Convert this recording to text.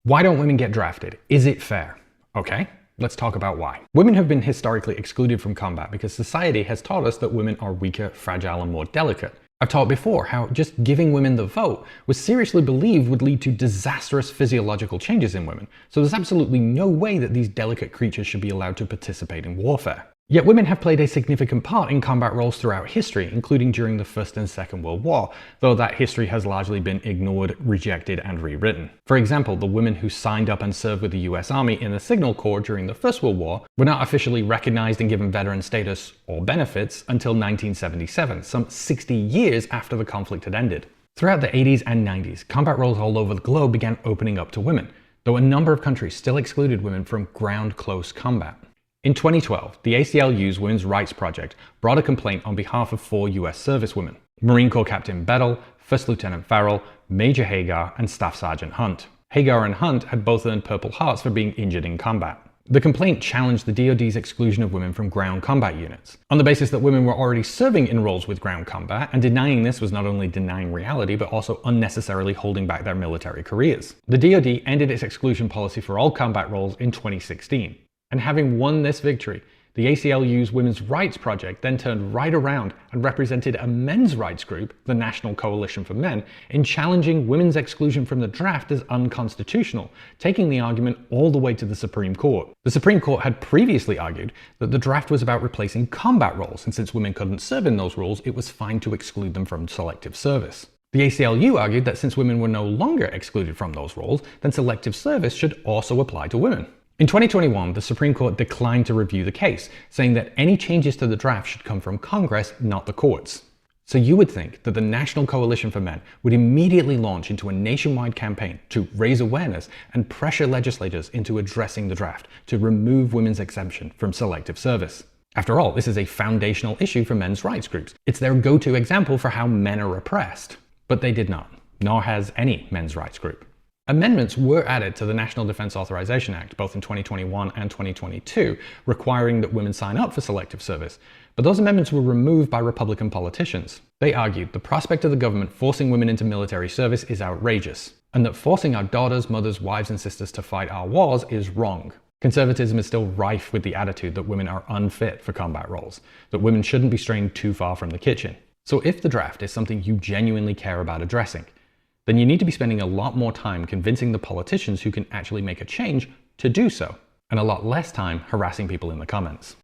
Why don't women get drafted? Is it fair? Okay, let's talk about why. Women have been historically excluded from combat because society has taught us that women are weaker, fragile, and more delicate. I've taught before how just giving women the vote was seriously believed would lead to disastrous physiological changes in women, so there's absolutely no way that these delicate creatures should be allowed to participate in warfare. Yet women have played a significant part in combat roles throughout history, including during the First and Second World War, though that history has largely been ignored, rejected, and rewritten. For example, the women who signed up and served with the US Army in the Signal Corps during the First World War were not officially recognized and given veteran status or benefits until 1977, some 60 years after the conflict had ended. Throughout the 80s and 90s, combat roles all over the globe began opening up to women, though a number of countries still excluded women from ground-close combat. In 2012, the ACLU's Women's Rights Project brought a complaint on behalf of 4 US servicewomen: Marine Corps Captain Bettel, First Lieutenant Farrell, Major Hagar, and Staff Sergeant Hunt. Hagar and Hunt had both earned Purple Hearts for being injured in combat. The complaint challenged the DoD's exclusion of women from ground combat units, on the basis that women were already serving in roles with ground combat, and denying this was not only denying reality, but also unnecessarily holding back their military careers. The DoD ended its exclusion policy for all combat roles in 2016. And having won this victory, the ACLU's Women's Rights Project then turned right around and represented a men's rights group, the National Coalition for Men, in challenging women's exclusion from the draft as unconstitutional, taking the argument all the way to the Supreme Court. The Supreme Court had previously argued that the draft was about replacing combat roles, and since women couldn't serve in those roles, it was fine to exclude them from selective service. The ACLU argued that since women were no longer excluded from those roles, then selective service should also apply to women. In 2021, the Supreme Court declined to review the case, saying that any changes to the draft should come from Congress, not the courts. So you would think that the National Coalition for Men would immediately launch into a nationwide campaign to raise awareness and pressure legislators into addressing the draft to remove women's exemption from selective service. After all, this is a foundational issue for men's rights groups. It's their go-to example for how men are oppressed. But they did not, nor has any men's rights group. Amendments were added to the National Defense Authorization Act, both in 2021 and 2022, requiring that women sign up for selective service, but those amendments were removed by Republican politicians. They argued the prospect of the government forcing women into military service is outrageous, and that forcing our daughters, mothers, wives, and sisters to fight our wars is wrong. Conservatism is still rife with the attitude that women are unfit for combat roles, that women shouldn't be straying too far from the kitchen. So if the draft is something you genuinely care about addressing, then you need to be spending a lot more time convincing the politicians who can actually make a change to do so, and a lot less time harassing people in the comments.